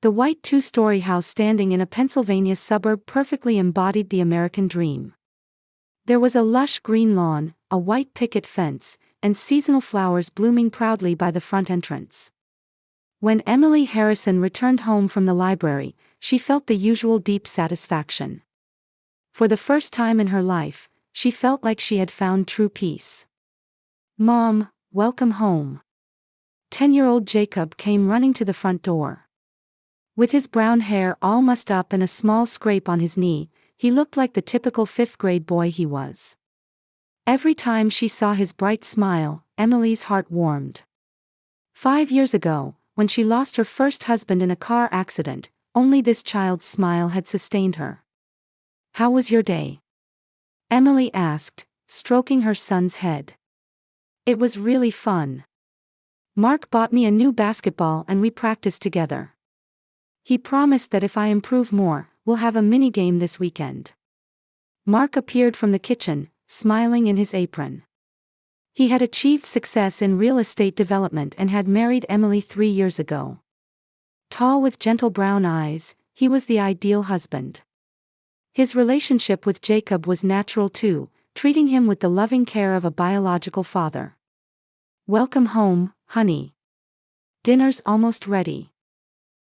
The white two-story house standing in a Pennsylvania suburb perfectly embodied the American dream. There was a lush green lawn, a white picket fence, and seasonal flowers blooming proudly by the front entrance. When Emily Harrison returned home from the library, she felt the usual deep satisfaction. For the first time in her life, she felt like she had found true peace. "Mom, welcome home." 10-year-old Jacob came running to the front door. With his brown hair all mussed up and a small scrape on his knee, he looked like the typical fifth-grade boy he was. Every time she saw his bright smile, Emily's heart warmed. 5 years ago, when she lost her first husband in a car accident, only this child's smile had sustained her. "How was your day?" Emily asked, stroking her son's head. "It was really fun. Mark bought me a new basketball and we practiced together. He promised that if I improve more, we'll have a mini-game this weekend." Mark appeared from the kitchen, smiling in his apron. He had achieved success in real estate development and had married Emily 3 years ago. Tall with gentle brown eyes, he was the ideal husband. His relationship with Jacob was natural too, treating him with the loving care of a biological father. "Welcome home, honey. Dinner's almost ready."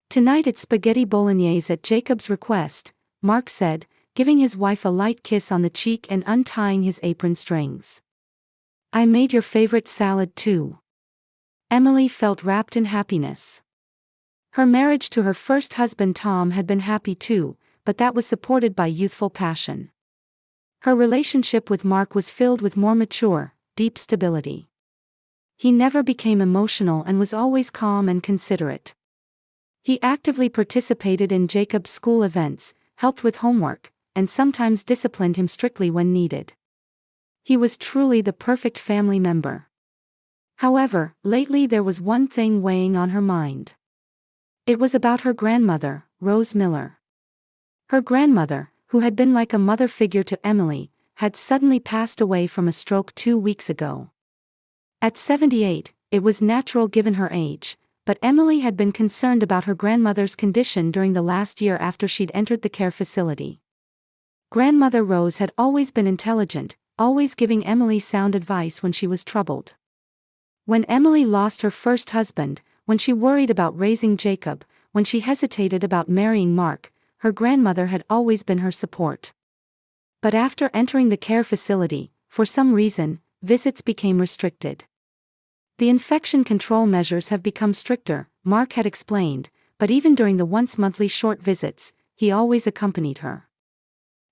"Tonight it's spaghetti bolognese at Jacob's request," Mark said, giving his wife a light kiss on the cheek and untying his apron strings. "I made your favorite salad too." Emily felt wrapped in happiness. Her marriage to her first husband Tom had been happy too, but that was supported by youthful passion. Her relationship with Mark was filled with more mature, deep stability. He never became emotional and was always calm and considerate. He actively participated in Jacob's school events, helped with homework, and sometimes disciplined him strictly when needed. He was truly the perfect family member. However, lately there was one thing weighing on her mind. It was about her grandmother, Rose Miller. Her grandmother, who had been like a mother figure to Emily, had suddenly passed away from a stroke 2 weeks ago. At 78, it was natural given her age, but Emily had been concerned about her grandmother's condition during the last year after she'd entered the care facility. Grandmother Rose had always been intelligent, always giving Emily sound advice when she was troubled. When Emily lost her first husband, when she worried about raising Jacob, when she hesitated about marrying Mark, her grandmother had always been her support. But after entering the care facility, for some reason, visits became restricted. "The infection control measures have become stricter," Mark had explained, but even during the once-monthly short visits, he always accompanied her.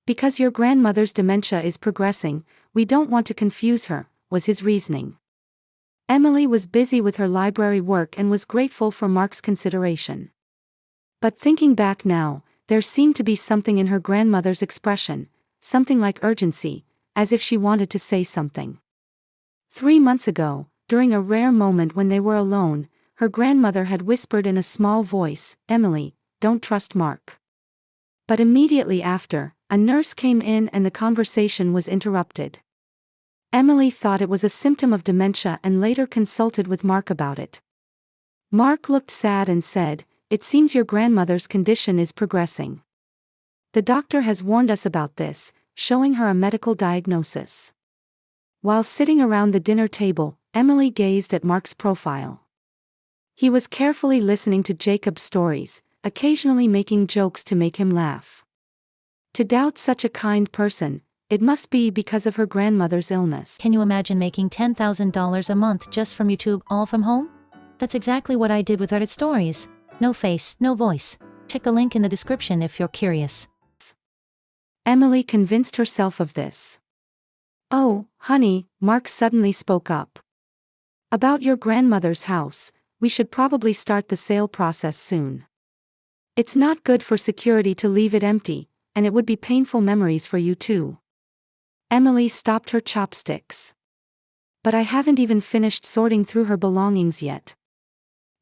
"Because your grandmother's dementia is progressing, we don't want to confuse her," was his reasoning. Emily was busy with her library work and was grateful for Mark's consideration. But thinking back now, there seemed to be something in her grandmother's expression, something like urgency, as if she wanted to say something. 3 months ago, during a rare moment when they were alone, her grandmother had whispered in a small voice, "Emily, don't trust Mark." But immediately after, a nurse came in and the conversation was interrupted. Emily thought it was a symptom of dementia and later consulted with Mark about it. Mark looked sad and said, "It seems your grandmother's condition is progressing. The doctor has warned us about this," showing her a medical diagnosis. While sitting around the dinner table, Emily gazed at Mark's profile. He was carefully listening to Jacob's stories, occasionally making jokes to make him laugh. To doubt such a kind person, it must be because of her grandmother's illness. Can you imagine making $10,000 a month just from YouTube, all from home? That's exactly what I did with Reddit stories. No face, no voice. Check the link in the description if you're curious. Emily convinced herself of this. "Oh, honey," Mark suddenly spoke up. "About your grandmother's house, we should probably start the sale process soon. It's not good for security to leave it empty, and it would be painful memories for you too." Emily stopped her chopsticks. "But I haven't even finished sorting through her belongings yet."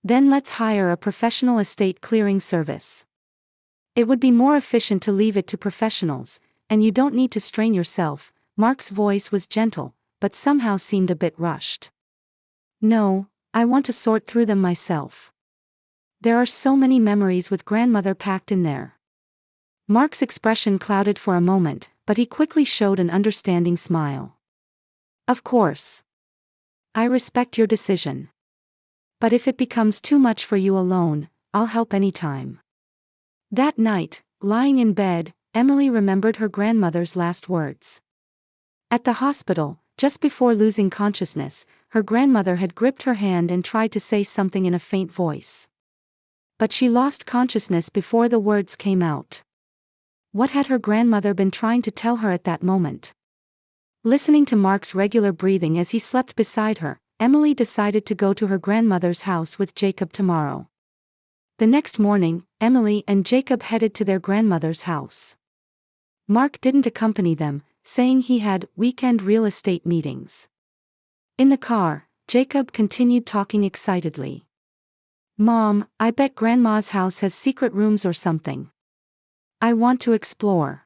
"Then let's hire a professional estate clearing service. It would be more efficient to leave it to professionals, and you don't need to strain yourself." Mark's voice was gentle, but somehow seemed a bit rushed. "No, I want to sort through them myself." There are so many memories with grandmother packed in there. Mark's expression clouded for a moment, but he quickly showed an understanding smile. Of course. I respect your decision. But if it becomes too much for you alone, I'll help anytime. That night, lying in bed, Emily remembered her grandmother's last words. At the hospital, just before losing consciousness, her grandmother had gripped her hand and tried to say something in a faint voice. But she lost consciousness before the words came out. What had her grandmother been trying to tell her at that moment? Listening to Mark's regular breathing as he slept beside her, Emily decided to go to her grandmother's house with Jacob tomorrow. The next morning, Emily and Jacob headed to their grandmother's house. Mark didn't accompany them, saying he had weekend real estate meetings. In the car, Jacob continued talking excitedly. Mom, I bet Grandma's house has secret rooms or something. I want to explore.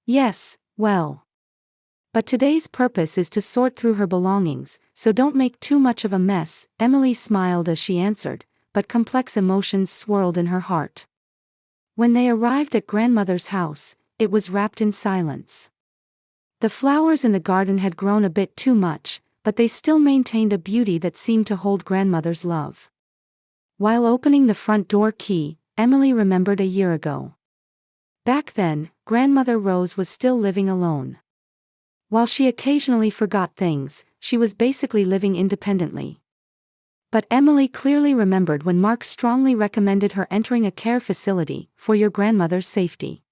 Yes, well. But today's purpose is to sort through her belongings, so don't make too much of a mess, Emily smiled as she answered, but complex emotions swirled in her heart. When they arrived at grandmother's house, it was wrapped in silence. The flowers in the garden had grown a bit too much, but they still maintained a beauty that seemed to hold grandmother's love. While opening the front door key, Emily remembered a year ago. Back then, Grandmother Rose was still living alone. While she occasionally forgot things, she was basically living independently. But Emily clearly remembered when Mark strongly recommended her entering a care facility for your grandmother's safety.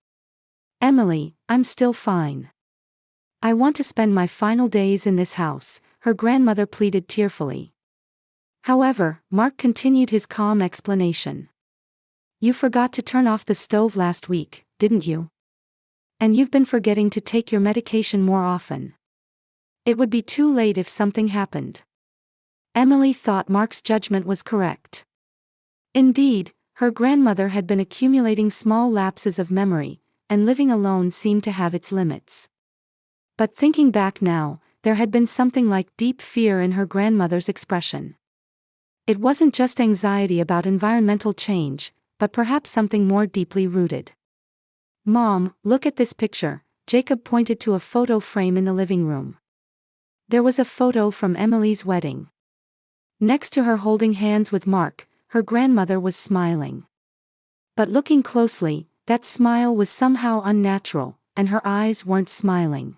Emily, I'm still fine. I want to spend my final days in this house, her grandmother pleaded tearfully. However, Mark continued his calm explanation. You forgot to turn off the stove last week, didn't you? And you've been forgetting to take your medication more often. It would be too late if something happened. Emily thought Mark's judgment was correct. Indeed, her grandmother had been accumulating small lapses of memory, and living alone seemed to have its limits. But thinking back now, there had been something like deep fear in her grandmother's expression. It wasn't just anxiety about environmental change, but perhaps something more deeply rooted. Mom, look at this picture, Jacob pointed to a photo frame in the living room. There was a photo from Emily's wedding. Next to her holding hands with Mark, her grandmother was smiling. But looking closely, that smile was somehow unnatural, and her eyes weren't smiling.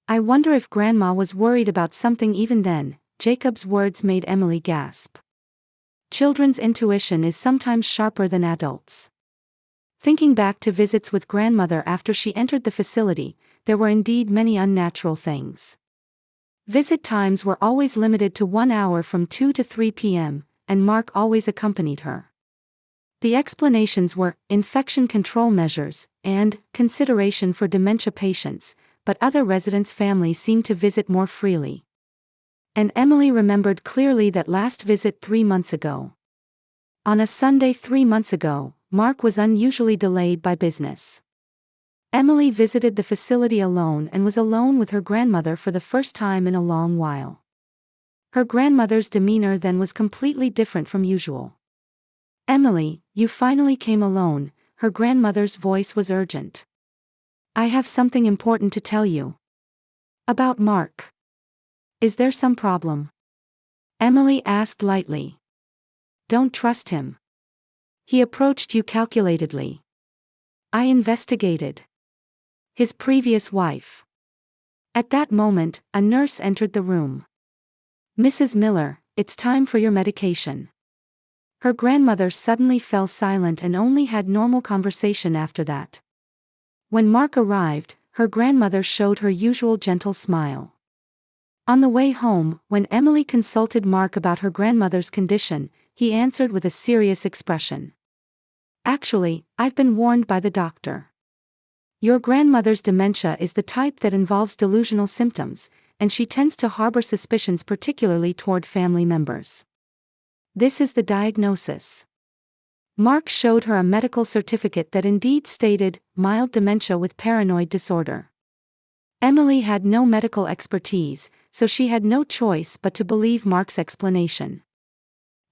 I wonder if Grandma was worried about something even then, Jacob's words made Emily gasp. Children's intuition is sometimes sharper than adults. Thinking back to visits with grandmother after she entered the facility, there were indeed many unnatural things. Visit times were always limited to 1 hour from 2 to 3 p.m., and Mark always accompanied her. The explanations were infection control measures and consideration for dementia patients, but other residents' families seemed to visit more freely. And Emily remembered clearly that last visit 3 months ago. On a Sunday 3 months ago, Mark was unusually delayed by business. Emily visited the facility alone and was alone with her grandmother for the first time in a long while. Her grandmother's demeanor then was completely different from usual. Emily, you finally came alone, her grandmother's voice was urgent. I have something important to tell you. About Mark. Is there some problem? Emily asked lightly. Don't trust him. He approached you calculatedly. I investigated. His previous wife. At that moment, a nurse entered the room. Mrs. Miller, it's time for your medication. Her grandmother suddenly fell silent and only had normal conversation after that. When Mark arrived, her grandmother showed her usual gentle smile. On the way home, when Emily consulted Mark about her grandmother's condition, he answered with a serious expression. Actually, I've been warned by the doctor. Your grandmother's dementia is the type that involves delusional symptoms, and she tends to harbor suspicions particularly toward family members. This is the diagnosis. Mark showed her a medical certificate that indeed stated mild dementia with paranoid disorder. Emily had no medical expertise, so she had no choice but to believe Mark's explanation.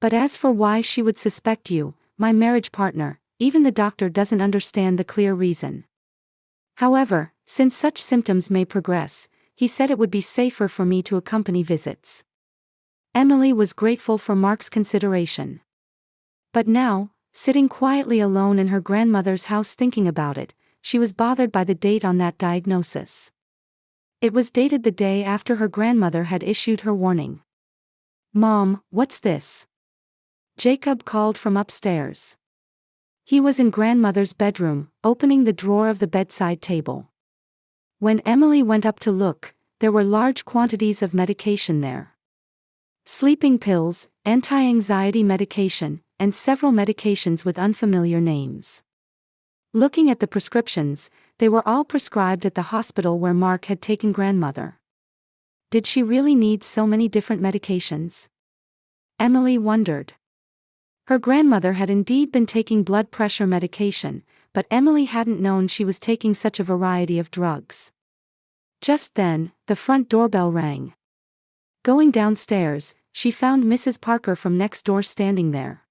But as for why she would suspect you, my marriage partner, even the doctor doesn't understand the clear reason. However, since such symptoms may progress, he said it would be safer for me to accompany visits. Emily was grateful for Mark's consideration. But now, sitting quietly alone in her grandmother's house thinking about it, she was bothered by the date on that diagnosis. It was dated the day after her grandmother had issued her warning. "Mom, what's this?" Jacob called from upstairs. He was in grandmother's bedroom, opening the drawer of the bedside table. When Emily went up to look, there were large quantities of medication there. Sleeping pills, anti-anxiety medication, and several medications with unfamiliar names. Looking at the prescriptions, they were all prescribed at the hospital where Mark had taken grandmother. Did she really need so many different medications? Emily wondered. Her grandmother had indeed been taking blood pressure medication, but Emily hadn't known she was taking such a variety of drugs. Just then, the front doorbell rang. Going downstairs, she found Mrs. Parker from next door standing there.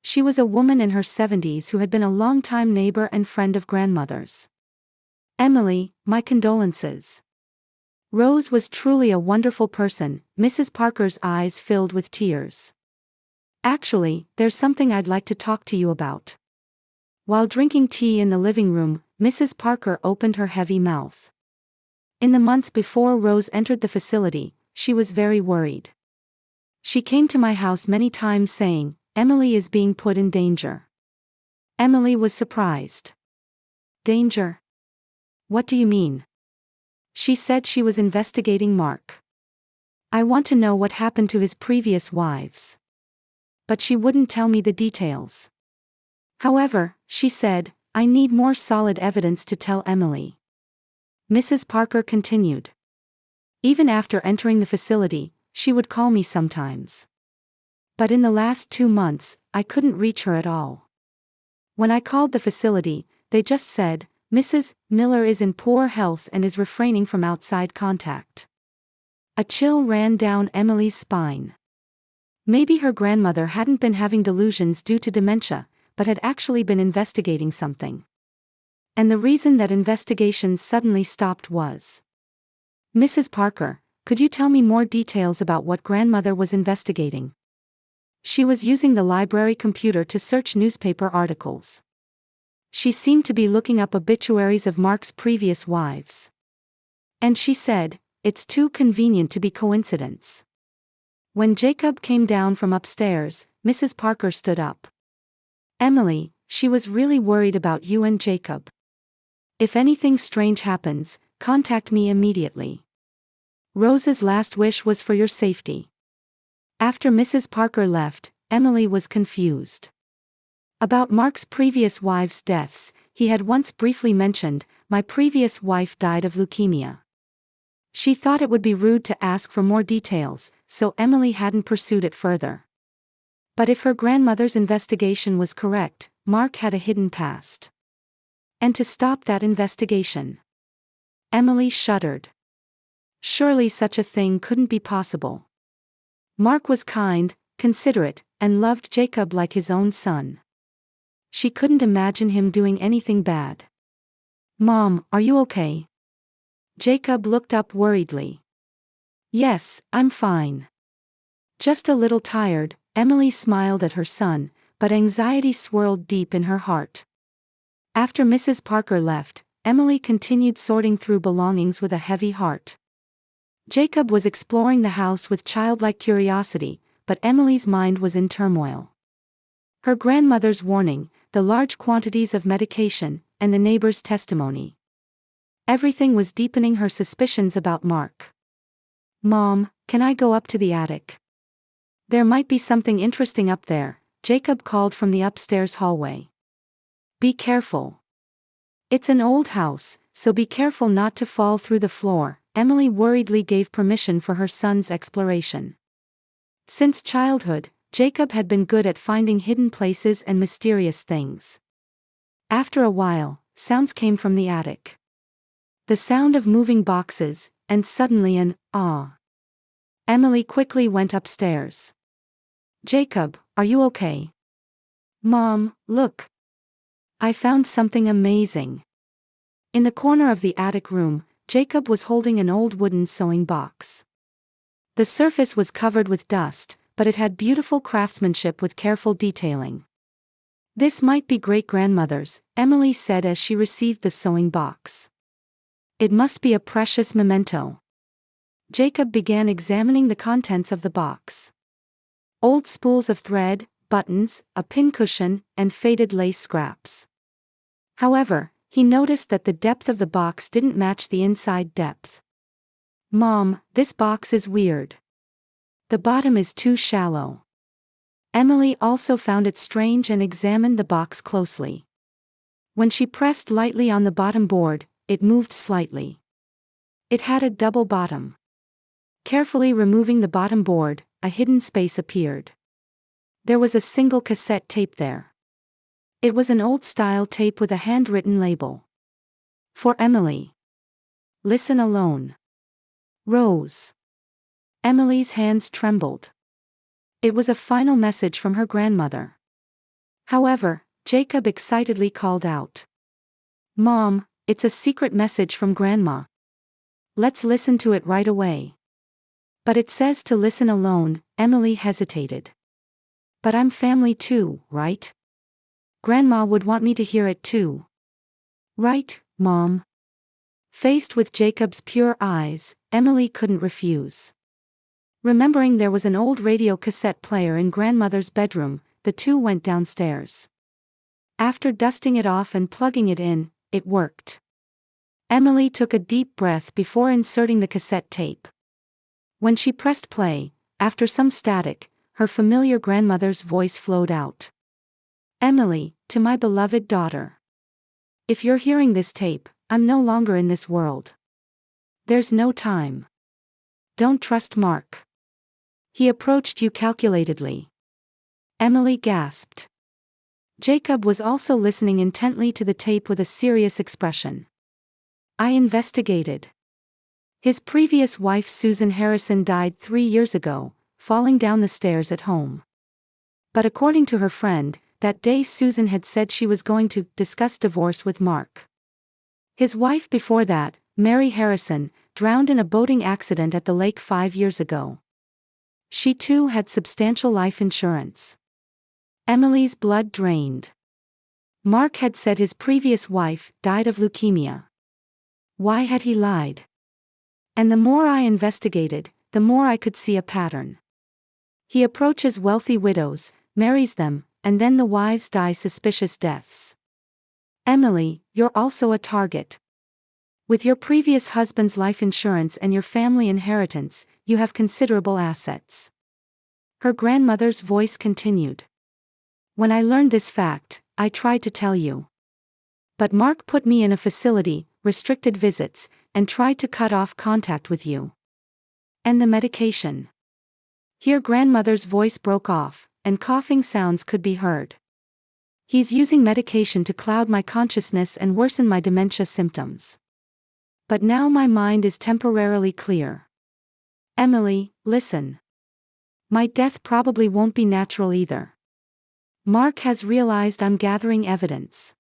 She was a woman in her 70s who had been a long-time neighbor and friend of grandmother's. "Emily, my condolences. Rose was truly a wonderful person." Mrs. Parker's eyes filled with tears. "Actually, there's something I'd like to talk to you about." While drinking tea in the living room, Mrs. Parker opened her heavy mouth. In the months before Rose entered the facility, she was very worried. "She came to my house many times saying, 'Emily is being put in danger.'" Emily was surprised. "Danger? What do you mean?" "She said she was investigating Mark. I want to know what happened to his previous wives. But she wouldn't tell me the details. However, she said, I need more solid evidence to tell Emily." Mrs. Parker continued. "Even after entering the facility, she would call me sometimes. But in the last 2 months, I couldn't reach her at all. When I called the facility, they just said, 'Mrs. Miller is in poor health and is refraining from outside contact.'" A chill ran down Emily's spine. Maybe her grandmother hadn't been having delusions due to dementia, but had actually been investigating something. And the reason that investigations suddenly stopped was, "Mrs. Parker, could you tell me more details about what grandmother was investigating?" She was using the library computer to search newspaper articles. She seemed to be looking up obituaries of Mark's previous wives. And she said, "It's too convenient to be coincidence." When Jacob came down from upstairs, Mrs. Parker stood up. "Emily, she was really worried about you and Jacob. If anything strange happens, contact me immediately. Rose's last wish was for your safety." After Mrs. Parker left, Emily was confused. About Mark's previous wives' deaths, he had once briefly mentioned, "My previous wife died of leukemia." She thought it would be rude to ask for more details, so Emily hadn't pursued it further. But if her grandmother's investigation was correct, Mark had a hidden past. And to stop that investigation, Emily shuddered. Surely such a thing couldn't be possible. Mark was kind, considerate, and loved Jacob like his own son. She couldn't imagine him doing anything bad. "Mom, are you okay?" Jacob looked up worriedly. "Yes, I'm fine. Just a little tired." Emily smiled at her son, but anxiety swirled deep in her heart. After Mrs. Parker left, Emily continued sorting through belongings with a heavy heart. Jacob was exploring the house with childlike curiosity, but Emily's mind was in turmoil. Her grandmother's warning, the large quantities of medication, and the neighbor's testimony. Everything was deepening her suspicions about Mark. "Mom, can I go up to the attic? There might be something interesting up there," Jacob called from the upstairs hallway. "Be careful. It's an old house, so be careful not to fall through the floor." Emily worriedly gave permission for her son's exploration. Since childhood, Jacob had been good at finding hidden places and mysterious things. After a while, sounds came from the attic. The sound of moving boxes, and suddenly an "ah." Emily quickly went upstairs. Jacob, are you okay? Mom, look. I found something amazing. In the corner of the attic room, Jacob was holding an old wooden sewing box. The surface was covered with dust, but it had beautiful craftsmanship with careful detailing. This might be great-grandmother's, Emily said as she received the sewing box. It must be a precious memento. Jacob began examining the contents of the box. Old spools of thread, buttons, a pincushion, and faded lace scraps. However, he noticed that the depth of the box didn't match the inside depth. Mom, this box is weird. The bottom is too shallow. Emily also found it strange and examined the box closely. When she pressed lightly on the bottom board, it moved slightly. It had a double bottom. Carefully removing the bottom board, a hidden space appeared. There was a single cassette tape there. It was an old-style tape with a handwritten label. For Emily. Listen alone. Rose. Emily's hands trembled. It was a final message from her grandmother. However, Jacob excitedly called out. Mom, it's a secret message from Grandma. Let's listen to it right away. But it says to listen alone, Emily hesitated. But I'm family too, right? Grandma would want me to hear it too. Right, Mom? Faced with Jacob's pure eyes, Emily couldn't refuse. Remembering there was an old radio cassette player in grandmother's bedroom, the two went downstairs. After dusting it off and plugging it in, it worked. Emily took a deep breath before inserting the cassette tape. When she pressed play, after some static, her familiar grandmother's voice flowed out. Emily, to my beloved daughter. If you're hearing this tape, I'm no longer in this world. There's no time. Don't trust Mark. He approached you calculatedly. Emily gasped. Jacob was also listening intently to the tape with a serious expression. I investigated. His previous wife Susan Harrison died 3 years ago, falling down the stairs at home. But according to her friend, that day Susan had said she was going to discuss divorce with Mark. His wife before that, Mary Harrison, drowned in a boating accident at the lake 5 years ago. She too had substantial life insurance. Emily's blood drained. Mark had said his previous wife died of leukemia. Why had he lied? And the more I investigated, the more I could see a pattern. He approaches wealthy widows, marries them, and then the wives die suspicious deaths. Emily, you're also a target. With your previous husband's life insurance and your family inheritance, you have considerable assets. Her grandmother's voice continued. When I learned this fact, I tried to tell you. But Mark put me in a facility, restricted visits, and tried to cut off contact with you. And the medication. Here grandmother's voice broke off, and coughing sounds could be heard. He's using medication to cloud my consciousness and worsen my dementia symptoms. But now my mind is temporarily clear. Emily, listen. My death probably won't be natural either. Mark has realized I'm gathering evidence.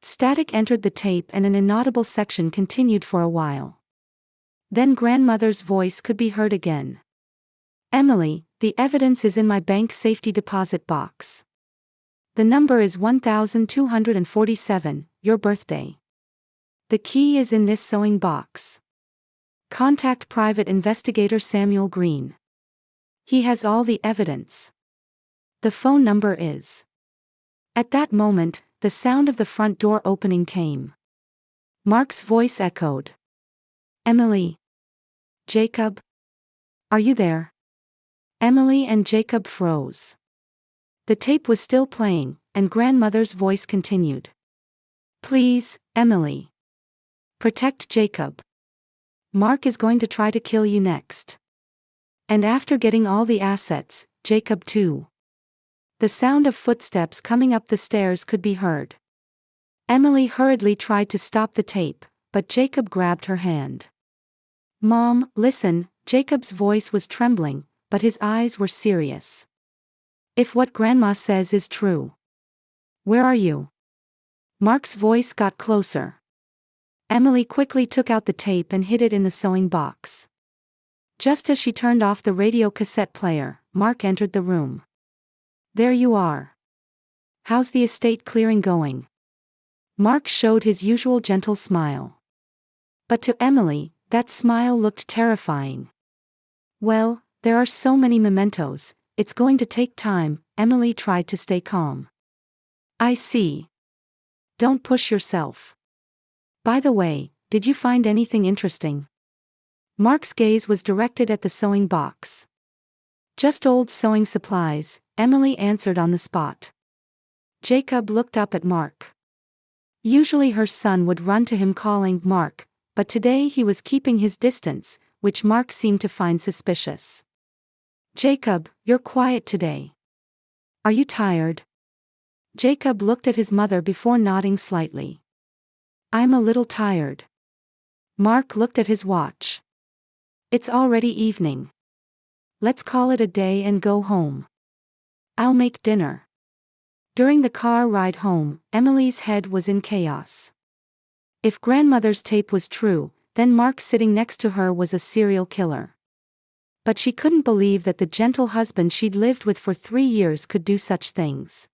Static entered the tape and an inaudible section continued for a while. Then grandmother's voice could be heard again. Emily, the evidence is in my bank safety deposit box. The number is 1247, your birthday. The key is in this sewing box. Contact Private Investigator Samuel Green. He has all the evidence. The phone number is. At that moment, the sound of the front door opening came. Mark's voice echoed. Emily. Jacob. Are you there? Emily and Jacob froze. The tape was still playing, and grandmother's voice continued. Please, Emily. Protect Jacob. Mark is going to try to kill you next. And after getting all the assets, Jacob too. The sound of footsteps coming up the stairs could be heard. Emily hurriedly tried to stop the tape, but Jacob grabbed her hand. Mom, listen, Jacob's voice was trembling, but his eyes were serious. If what Grandma says is true. Where are you? Mark's voice got closer. Emily quickly took out the tape and hid it in the sewing box. Just as she turned off the radio cassette player, Mark entered the room. There you are. How's the estate clearing going? Mark showed his usual gentle smile. But to Emily, that smile looked terrifying. Well, there are so many mementos, it's going to take time. Emily tried to stay calm. I see. Don't push yourself. By the way, did you find anything interesting? Mark's gaze was directed at the sewing box. Just old sewing supplies, Emily answered on the spot. Jacob looked up at Mark. Usually her son would run to him calling Mark, but today he was keeping his distance, which Mark seemed to find suspicious. Jacob, you're quiet today. Are you tired? Jacob looked at his mother before nodding slightly. I'm a little tired. Mark looked at his watch. It's already evening. Let's call it a day and go home. I'll make dinner. During the car ride home, Emily's head was in chaos. If grandmother's tape was true, then Mark sitting next to her was a serial killer. But she couldn't believe that the gentle husband she'd lived with for 3 years could do such things.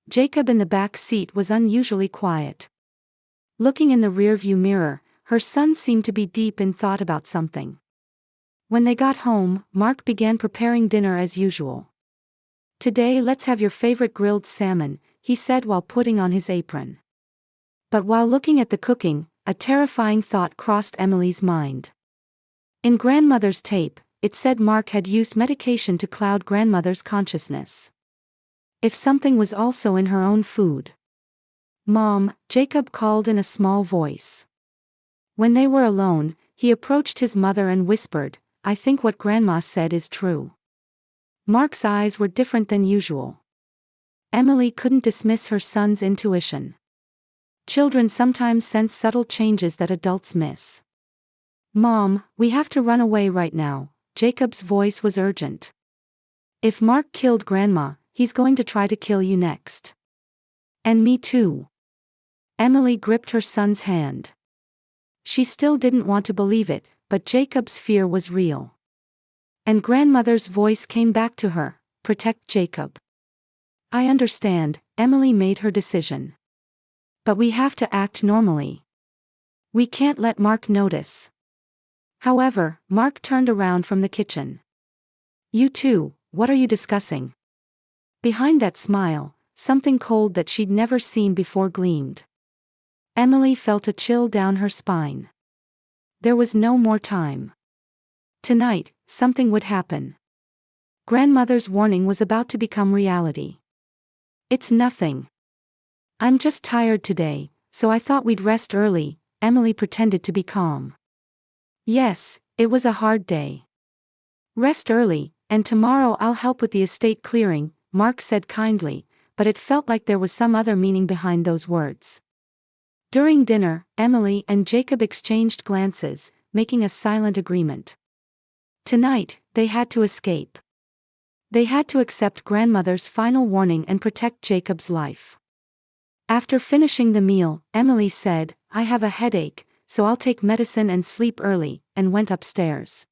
Jacob in the back seat was unusually quiet. Looking in the rearview mirror, her son seemed to be deep in thought about something. When they got home, Mark began preparing dinner as usual. Today let's have your favorite grilled salmon, he said while putting on his apron. But while looking at the cooking, a terrifying thought crossed Emily's mind. In grandmother's tape, it said Mark had used medication to cloud grandmother's consciousness. If something was also in her own food. Mom, Jacob called in a small voice. When they were alone, he approached his mother and whispered, I think what Grandma said is true. Mark's eyes were different than usual. Emily couldn't dismiss her son's intuition. Children sometimes sense subtle changes that adults miss. Mom, we have to run away right now, Jacob's voice was urgent. If Mark killed Grandma, he's going to try to kill you next. And me too. Emily gripped her son's hand. She still didn't want to believe it, but Jacob's fear was real. And grandmother's voice came back to her, protect Jacob. I understand, Emily made her decision. But we have to act normally. We can't let Mark notice. However, Mark turned around from the kitchen. You two, what are you discussing? Behind that smile, something cold that she'd never seen before gleamed. Emily felt a chill down her spine. There was no more time. Tonight, something would happen. Grandmother's warning was about to become reality. It's nothing. I'm just tired today, so I thought we'd rest early, Emily pretended to be calm. Yes, it was a hard day. Rest early, and tomorrow I'll help with the estate clearing, Mark said kindly, but it felt like there was some other meaning behind those words. During dinner, Emily and Jacob exchanged glances, making a silent agreement. Tonight, they had to escape. They had to accept grandmother's final warning and protect Jacob's life. After finishing the meal, Emily said, I have a headache, so I'll take medicine and sleep early, and went upstairs.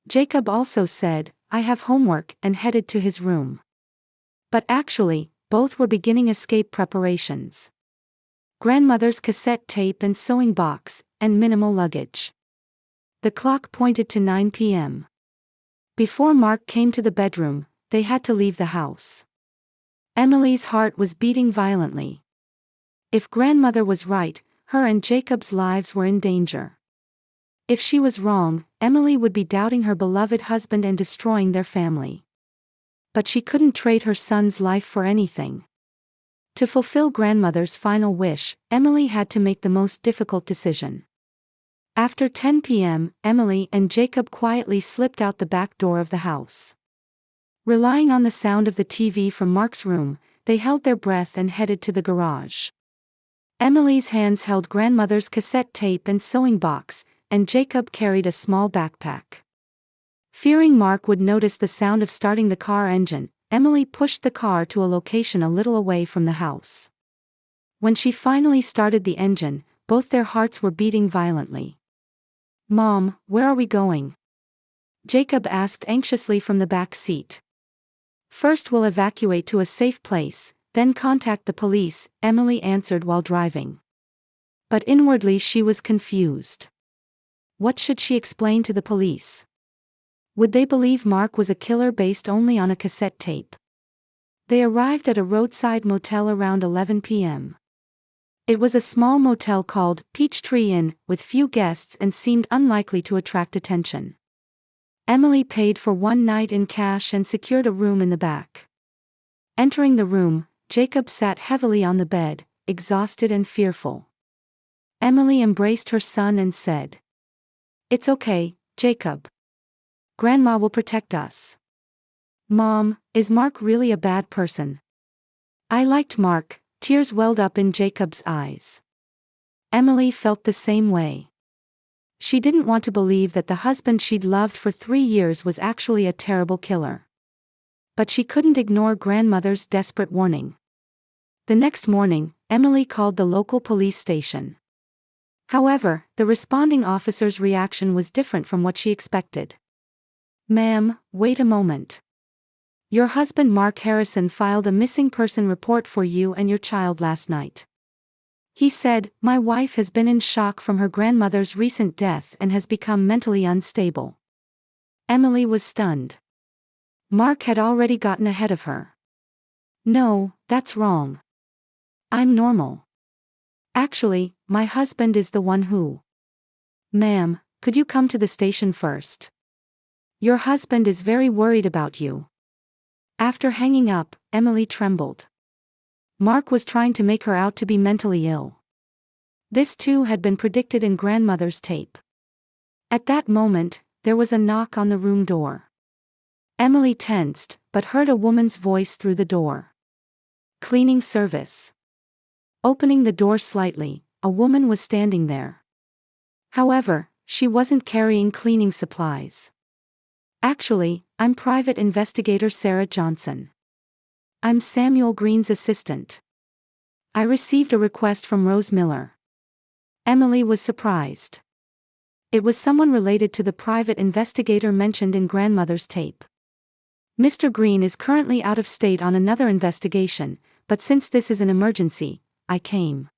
Jacob also said, I have homework, and headed to his room. But actually, both were beginning escape preparations. Grandmother's cassette tape and sewing box, and minimal luggage. The clock pointed to 9 p.m. Before Mark came to the bedroom, they had to leave the house. Emily's heart was beating violently. If grandmother was right, her and Jacob's lives were in danger. If she was wrong, Emily would be doubting her beloved husband and destroying their family. But she couldn't trade her son's life for anything. To fulfill grandmother's final wish, Emily had to make the most difficult decision. After 10 p.m., Emily and Jacob quietly slipped out the back door of the house. Relying on the sound of the TV from Mark's room, they held their breath and headed to the garage. Emily's hands held grandmother's cassette tape and sewing box, and Jacob carried a small backpack. Fearing Mark would notice the sound of starting the car engine, Emily pushed the car to a location a little away from the house. When she finally started the engine, both their hearts were beating violently. "Mom, where are we going?" Jacob asked anxiously from the back seat. "First we'll evacuate to a safe place, then contact the police," Emily answered while driving. But inwardly she was confused. What should she explain to the police? Would they believe Mark was a killer based only on a cassette tape? They arrived at a roadside motel around 11 p.m. It was a small motel called Peachtree Inn, with few guests and seemed unlikely to attract attention. Emily paid for one night in cash and secured a room in the back. Entering the room, Jacob sat heavily on the bed, exhausted and fearful. Emily embraced her son and said, "It's okay, Jacob. Grandma will protect us." "Mom, is Mark really a bad person?" "I liked Mark," tears welled up in Jacob's eyes. Emily felt the same way. She didn't want to believe that the husband she'd loved for 3 years was actually a terrible killer. But she couldn't ignore grandmother's desperate warning. The next morning, Emily called the local police station. However, the responding officer's reaction was different from what she expected. "Ma'am, wait a moment. Your husband Mark Harrison filed a missing person report for you and your child last night. He said, 'My wife has been in shock from her grandmother's recent death and has become mentally unstable.'" Emily was stunned. Mark had already gotten ahead of her. "No, that's wrong. I'm normal. Actually, my husband is the one who—" "Ma'am, could you come to the station first? Your husband is very worried about you." After hanging up, Emily trembled. Mark was trying to make her out to be mentally ill. This too had been predicted in grandmother's tape. At that moment, there was a knock on the room door. Emily tensed, but heard a woman's voice through the door. "Cleaning service." Opening the door slightly, a woman was standing there. However, she wasn't carrying cleaning supplies. "Actually, I'm Private Investigator Sarah Johnson. I'm Samuel Green's assistant. I received a request from Rose Miller." Emily was surprised. It was someone related to the private investigator mentioned in grandmother's tape. "Mr. Green is currently out of state on another investigation, but since this is an emergency, I came.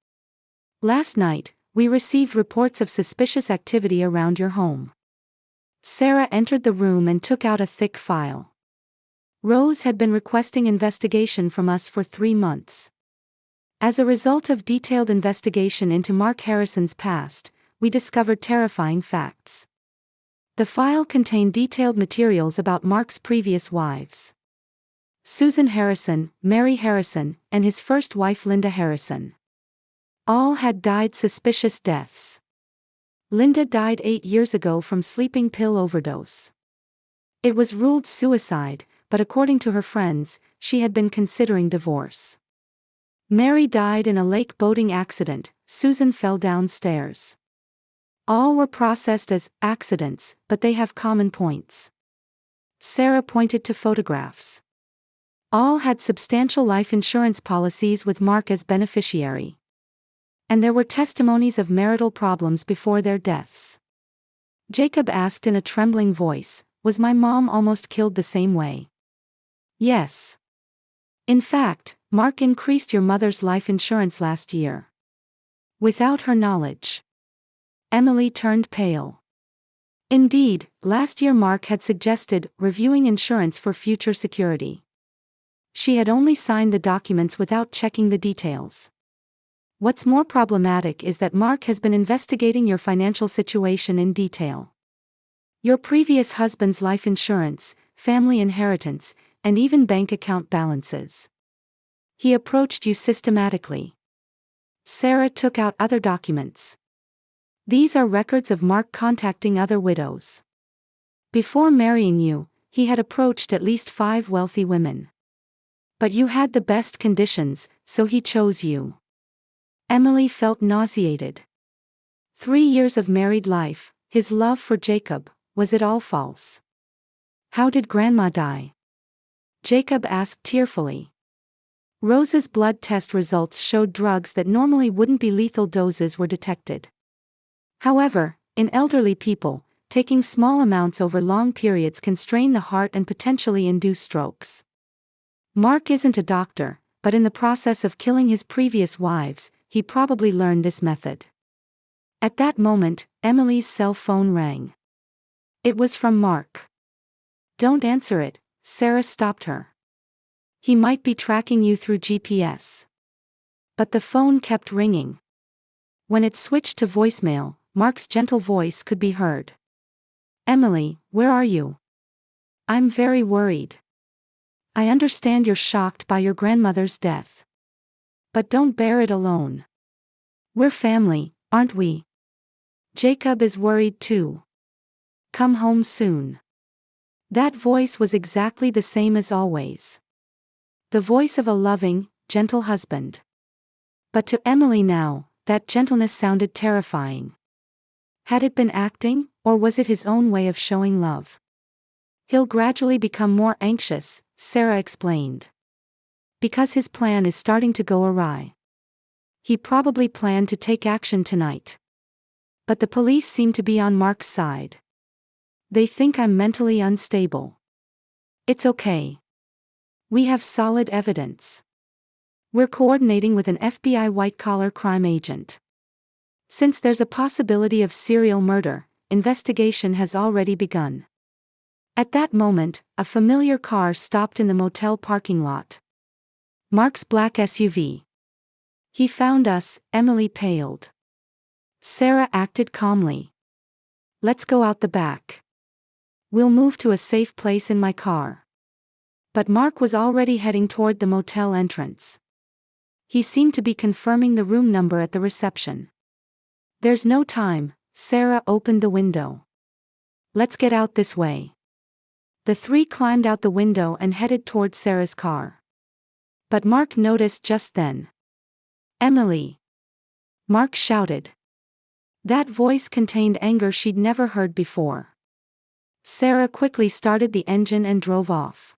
Last night, we received reports of suspicious activity around your home." Sarah entered the room and took out a thick file. "Rose had been requesting investigation from us for 3 months. As a result of detailed investigation into Mark Harrison's past, we discovered terrifying facts. The file contained detailed materials about Mark's previous wives. Susan Harrison, Mary Harrison, and his first wife Linda Harrison. All had died suspicious deaths. Linda died 8 years ago from sleeping pill overdose. It was ruled suicide, but according to her friends, she had been considering divorce. Mary died in a lake boating accident. Susan fell downstairs. All were processed as accidents, but they have common points." Sarah pointed to photographs. All had substantial life insurance policies with Mark as beneficiary. And there were testimonies of marital problems before their deaths. Jacob asked in a trembling voice, "Was my mom almost killed the same way?" "Yes. In fact, Mark increased your mother's life insurance last year. Without her knowledge." Emily turned pale. Indeed, last year Mark had suggested reviewing insurance for future security. She had only signed the documents without checking the details. What's more problematic is that Mark has been investigating your financial situation in detail. Your previous husband's life insurance, family inheritance, and even bank account balances. He approached you systematically. Sarah took out other documents. These are records of Mark contacting other widows. Before marrying you, he had approached at least 5 wealthy women. But you had the best conditions, so he chose you. Emily felt nauseated. 3 years of married life, his love for Jacob, was it all false? How did Grandma die? Jacob asked tearfully. Rose's blood test results showed drugs that normally wouldn't be lethal doses were detected. However, in elderly people, taking small amounts over long periods can strain the heart and potentially induce strokes. Mark isn't a doctor, but in the process of killing his previous wives, he probably learned this method. At that moment, Emily's cell phone rang. It was from Mark. Don't answer it, Sarah stopped her. He might be tracking you through GPS. But the phone kept ringing. When it switched to voicemail, Mark's gentle voice could be heard. Emily, where are you? I'm very worried. I understand you're shocked by your grandmother's death. But don't bear it alone. We're family, aren't we? Jacob is worried too. Come home soon. That voice was exactly the same as always. The voice of a loving, gentle husband. But to Emily now, that gentleness sounded terrifying. Had it been acting, or was it his own way of showing love? He'll gradually become more anxious, Sarah explained. Because his plan is starting to go awry. He probably planned to take action tonight. But the police seem to be on Mark's side. They think I'm mentally unstable. It's okay. We have solid evidence. We're coordinating with an FBI white-collar crime agent. Since there's a possibility of serial murder, investigation has already begun. At that moment, a familiar car stopped in the motel parking lot. Mark's black SUV. He found us, Emily paled. Sarah acted calmly. Let's go out the back. We'll move to a safe place in my car. But Mark was already heading toward the motel entrance. He seemed to be confirming the room number at the reception. There's no time, Sarah opened the window. Let's get out this way. The three climbed out the window and headed toward Sarah's car. But Mark noticed just then. Emily! Mark shouted. That voice contained anger she'd never heard before. Sarah quickly started the engine and drove off.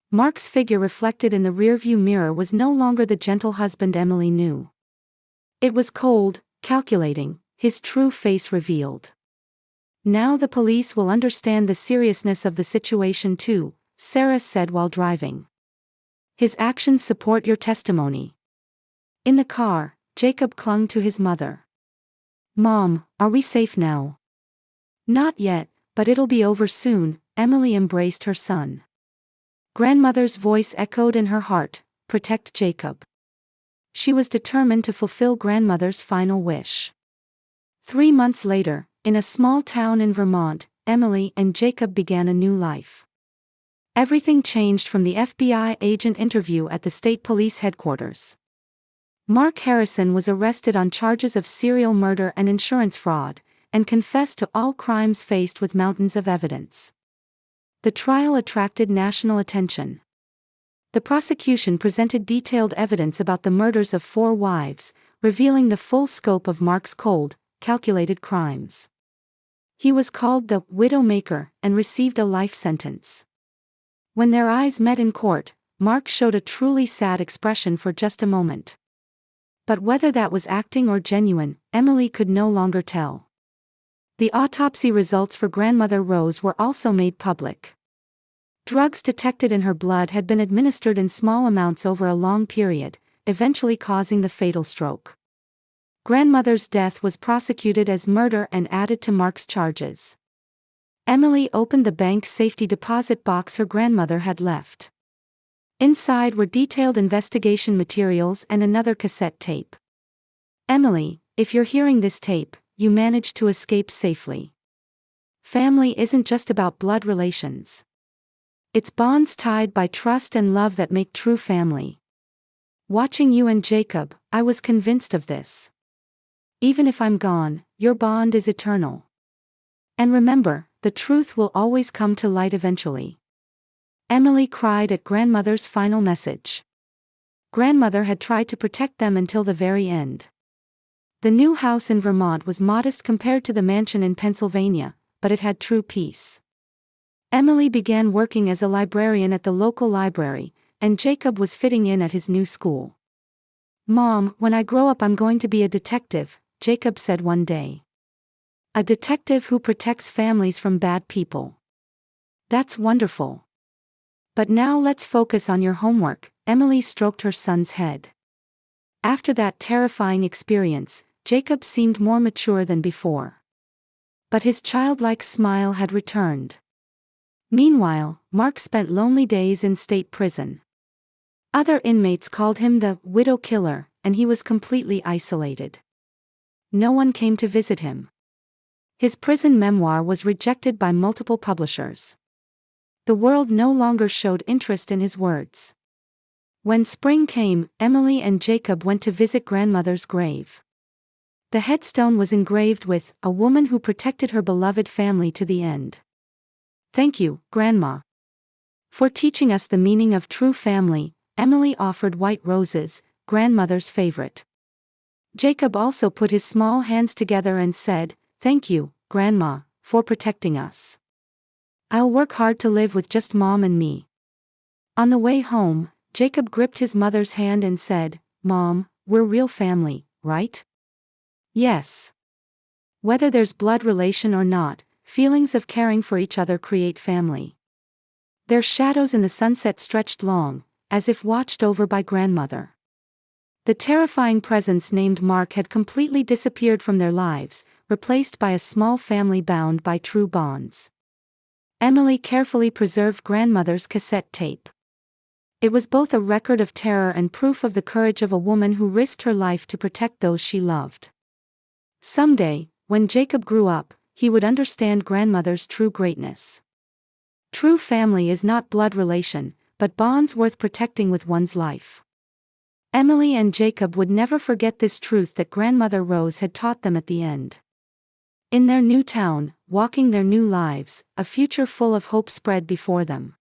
Mark's figure reflected in the rearview mirror was no longer the gentle husband Emily knew. It was cold, calculating, his true face revealed. Now the police will understand the seriousness of the situation too, Sarah said while driving. His actions support your testimony. In the car, Jacob clung to his mother. Mom, are we safe now? Not yet, but it'll be over soon, Emily embraced her son. Grandmother's voice echoed in her heart, protect Jacob. She was determined to fulfill grandmother's final wish. 3 months later, in a small town in Vermont, Emily and Jacob began a new life. Everything changed from the FBI agent interview at the state police headquarters. Mark Harrison was arrested on charges of serial murder and insurance fraud, and confessed to all crimes faced with mountains of evidence. The trial attracted national attention. The prosecution presented detailed evidence about the murders of 4 wives, revealing the full scope of Mark's cold, calculated crimes. He was called the Widowmaker and received a life sentence. When their eyes met in court, Mark showed a truly sad expression for just a moment. But whether that was acting or genuine, Emily could no longer tell. The autopsy results for grandmother Rose were also made public. Drugs detected in her blood had been administered in small amounts over a long period, eventually causing the fatal stroke. Grandmother's death was prosecuted as murder and added to Mark's charges. Emily opened the bank safety deposit box her grandmother had left. Inside were detailed investigation materials and another cassette tape. Emily, if you're hearing this tape, you managed to escape safely. Family isn't just about blood relations. It's bonds tied by trust and love that make true family. Watching you and Jacob, I was convinced of this. Even if I'm gone, your bond is eternal. And remember, the truth will always come to light eventually. Emily cried at grandmother's final message. Grandmother had tried to protect them until the very end. The new house in Vermont was modest compared to the mansion in Pennsylvania, but it had true peace. Emily began working as a librarian at the local library, and Jacob was fitting in at his new school. "Mom, when I grow up I'm going to be a detective," Jacob said one day. "A detective who protects families from bad people. That's wonderful. But now let's focus on your homework," Emily stroked her son's head. After that terrifying experience, Jacob seemed more mature than before. But his childlike smile had returned. Meanwhile, Mark spent lonely days in state prison. Other inmates called him the widow killer, and he was completely isolated. No one came to visit him. His prison memoir was rejected by multiple publishers. The world no longer showed interest in his words. When spring came, Emily and Jacob went to visit grandmother's grave. The headstone was engraved with "A woman who protected her beloved family to the end. Thank you, Grandma, for teaching us the meaning of true family." Emily offered white roses, grandmother's favorite. Jacob also put his small hands together and said, "Thank you, Grandma, for protecting us. I'll work hard to live with just Mom and me." On the way home, Jacob gripped his mother's hand and said, "Mom, we're real family, right?" "Yes. Whether there's blood relation or not, feelings of caring for each other create family." Their shadows in the sunset stretched long, as if watched over by grandmother. The terrifying presence named Mark had completely disappeared from their lives, replaced by a small family bound by true bonds. Emily carefully preserved grandmother's cassette tape. It was both a record of terror and proof of the courage of a woman who risked her life to protect those she loved. Someday, when Jacob grew up, he would understand grandmother's true greatness. True family is not blood relation, but bonds worth protecting with one's life. Emily and Jacob would never forget this truth that Grandmother Rose had taught them at the end. In their new town, walking their new lives, a future full of hope spread before them.